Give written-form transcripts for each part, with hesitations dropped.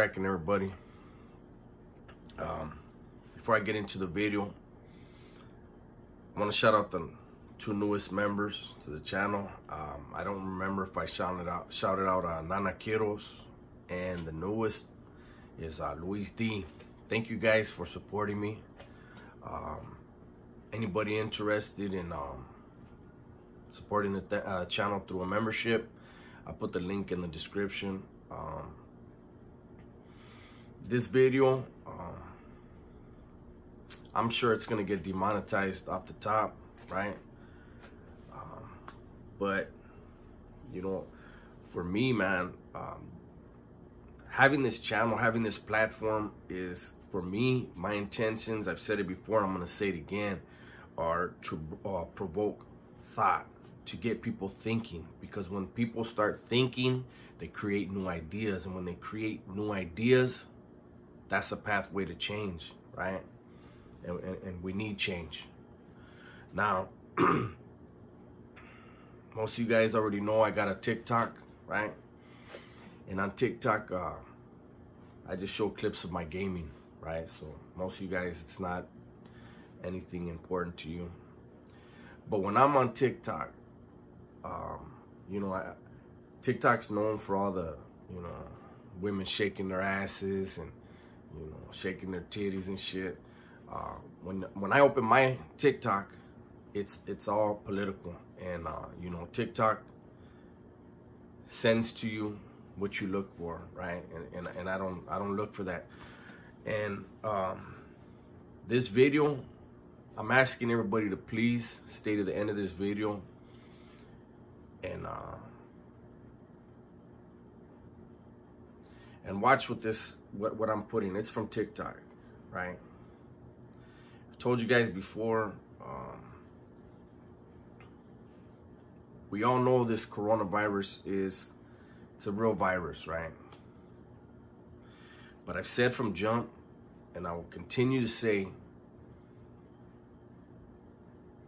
cracking, everybody? Before I get into the video, I want to shout out the two newest members to the channel. I don't remember if I shouted out Nana Quiros, and the newest is Luis D. Thank you guys for supporting me. Anybody interested in supporting the channel through a membership, I'll put the link in the description. This video, I'm sure it's gonna get demonetized off the top, right? But you know, for me, man, having this channel, having this platform is, for me, my intentions, I've said it before, I'm gonna say it again, are to provoke thought, to get people thinking. Because when people start thinking, they create new ideas, and when they create new ideas, that's a pathway to change, right? And we need change. Now, most of you guys already know I got a TikTok, right? And on TikTok, I just show clips of my gaming, right? So most of you guys, it's not anything important to you. But when I'm on TikTok, you know, TikTok's known for all the, you know, women shaking their asses and, you know, shaking their titties and shit. When I open my TikTok, it's all political, and you know, TikTok sends to you what you look for, right? And I don't look for that. And this video, I'm asking everybody to please stay to the end of this video and watch what I'm putting. It's from TikTok, right? I've told you guys before, we all know this coronavirus it's a real virus, right? But I've said from jump, and I will continue to say,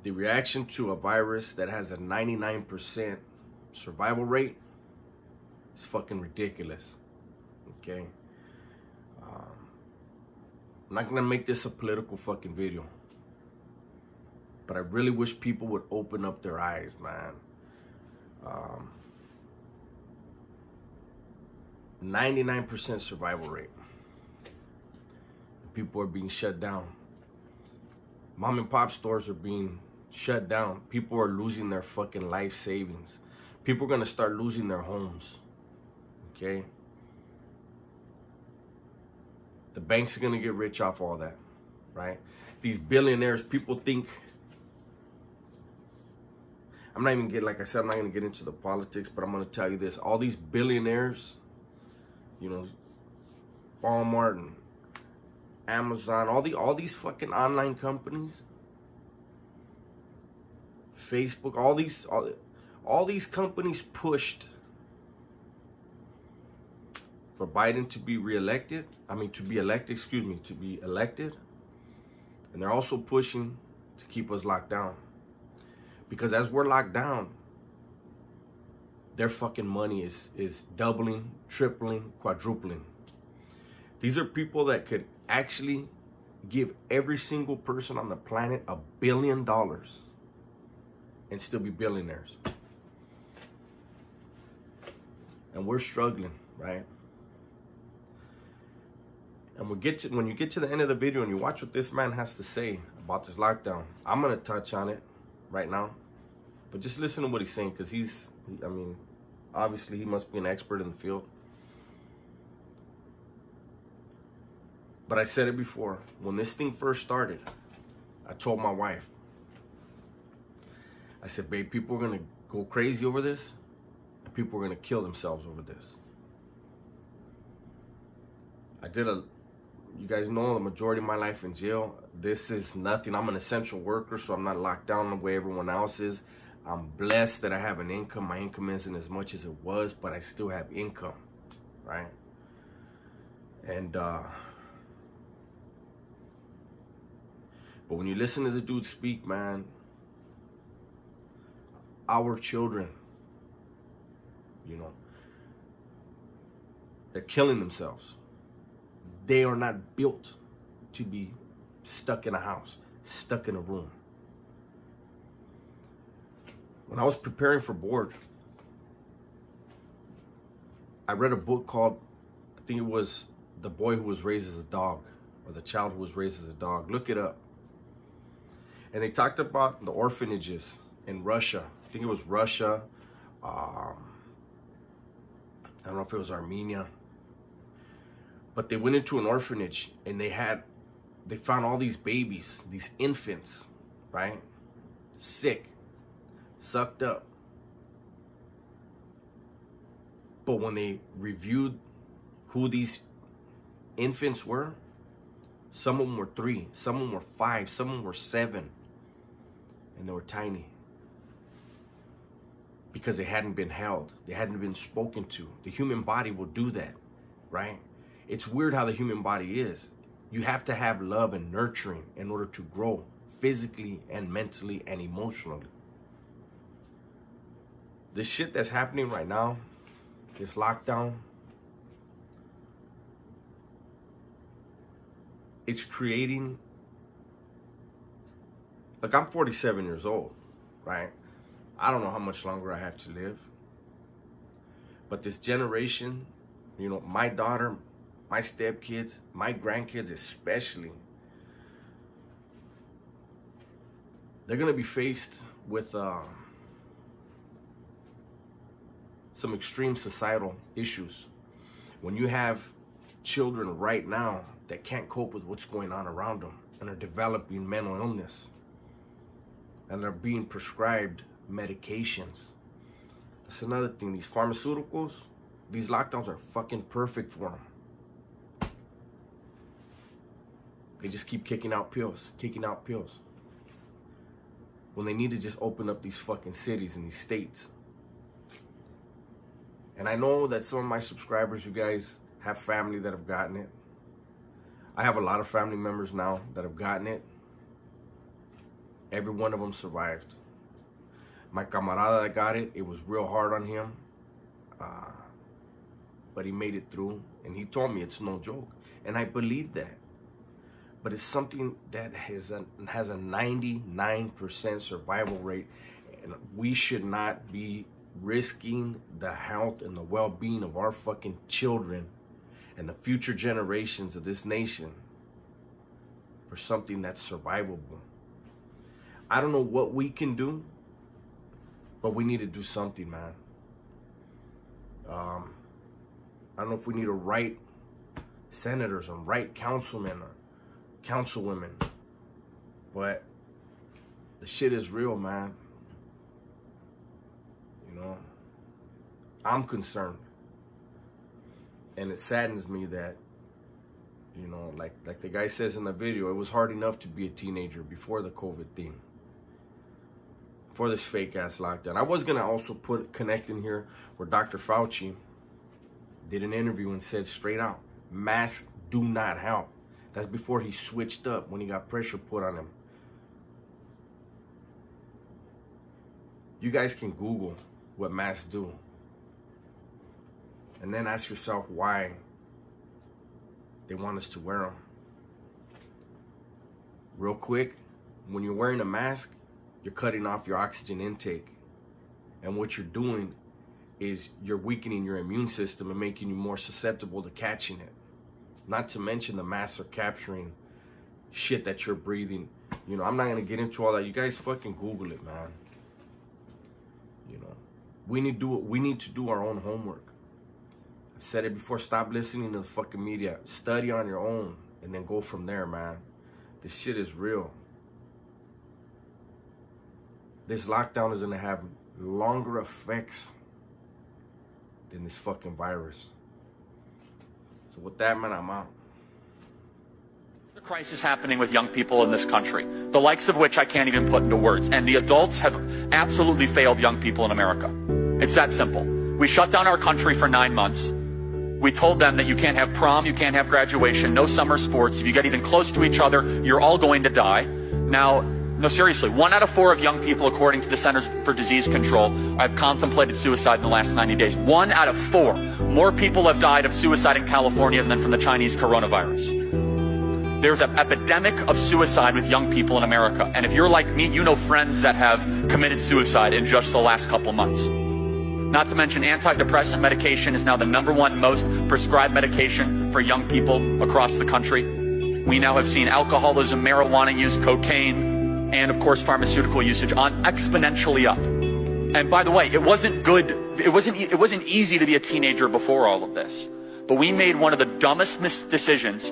the reaction to a virus that has a 99% survival rate is fucking ridiculous, okay? I'm not gonna make this a political fucking video, but I really wish people would open up their eyes, man. 99% survival rate. People are being shut down. Mom and pop stores are being shut down. People are losing their fucking life savings. People are gonna start losing their homes, okay? The banks are gonna get rich off all that, right? These billionaires, people think, I'm not even getting, like I said, I'm not gonna get into the politics, but I'm gonna tell you this. All these billionaires, you know, Walmart and Amazon, all these fucking online companies, Facebook, all these companies pushed for Biden to be reelected. I mean, to be elected, excuse me, to be elected. And they're also pushing to keep us locked down. Because as we're locked down, their fucking money is doubling, tripling, quadrupling. These are people that could actually give every single person on the planet $1 billion and still be billionaires. And we're struggling, right? And when you get to the end of the video and you watch what this man has to say about this lockdown, I'm gonna touch on it right now, but just listen to what he's saying, because I mean, obviously he must be an expert in the field. But I said it before, when this thing first started, I told my wife, I said, babe, people are gonna go crazy over this, and people are gonna kill themselves over this. You guys know the majority of my life in jail. This is nothing. I'm an essential worker, so I'm not locked down the way everyone else is. I'm blessed that I have an income. My income isn't as much as it was, but I still have income, right? And, but when you listen to the dude speak, man, our children, you know, they're killing themselves. They are not built to be stuck in a house, stuck in a room. When I was preparing for board, I read a book called, I think it was The Boy Who Was Raised as a Dog, or The Child Who Was Raised as a Dog. Look it up. And they talked about the orphanages in Russia. I think it was Russia. I don't know if it was Armenia. But they went into an orphanage and they found all these babies, these infants, right? Sick, sucked up. But when they reviewed who these infants were, some of them were 3, some of them were 5, some of them were 7. And they were tiny. Because they hadn't been held. They hadn't been spoken to. The human body will do that, right? It's weird how the human body is. You have to have love and nurturing in order to grow physically and mentally and emotionally. The shit that's happening right now, this lockdown, it's creating, like, I'm 47 years old, right? I don't know how much longer I have to live. But this generation, you know, my daughter, my stepkids, my grandkids especially, they're going to be faced with some extreme societal issues. When you have children right now that can't cope with what's going on around them and are developing mental illness and are being prescribed medications. That's another thing. These pharmaceuticals, these lockdowns are fucking perfect for them. They just keep kicking out pills, when they need to just open up these fucking cities and these states. And I know that some of my subscribers, you guys have family that have gotten it. I have a lot of family members now that have gotten it. Every one of them survived. My camarada that got it, it was real hard on him. But he made it through. And he told me it's no joke. And I believe that. But it's something that has a 99% survival rate. And we should not be risking the health and the well-being of our fucking children and the future generations of this nation for something that's survivable. I don't know what we can do, but we need to do something, man. I don't know if we need to write senators or write councilmen or councilwomen, but the shit is real, man. You know, I'm concerned, and it saddens me that, you know, like the guy says in the video, it was hard enough to be a teenager before the COVID thing, for this fake ass lockdown. I was gonna also connect in here where Dr. Fauci did an interview and said straight out, masks do not help. That's before he switched up, when he got pressure put on him. You guys can Google what masks do. And then ask yourself why they want us to wear them. Real quick, when you're wearing a mask, you're cutting off your oxygen intake. And what you're doing is you're weakening your immune system and making you more susceptible to catching it. Not to mention the masks are capturing shit that you're breathing. You know, I'm not going to get into all that. You guys fucking Google it, man. You know, we need to do our own homework. I've said it before, stop listening to the fucking media. Study on your own and then go from there, man. This shit is real. This lockdown is going to have longer effects than this fucking virus. So with that, man, I'm out. The crisis happening with young people in this country, the likes of which I can't even put into words. And the adults have absolutely failed young people in America. It's that simple. We shut down our country for 9 months. We told them that you can't have prom, you can't have graduation, no summer sports. If you get even close to each other, you're all going to die. Now, No, seriously, 1 out of 4 of young people, according to the Centers for Disease Control, have contemplated suicide in the last 90 days. 1 out of 4. More people have died of suicide in California than from the Chinese coronavirus. There's an epidemic of suicide with young people in America. And if you're like me, you know friends that have committed suicide in just the last couple months. Not to mention, antidepressant medication is now the #1 most prescribed medication for young people across the country. We now have seen alcoholism, marijuana use, cocaine, and of course pharmaceutical usage on exponentially up. And by the way, it wasn't good. It wasn't easy to be a teenager before all of this. But we made one of the dumbest decisions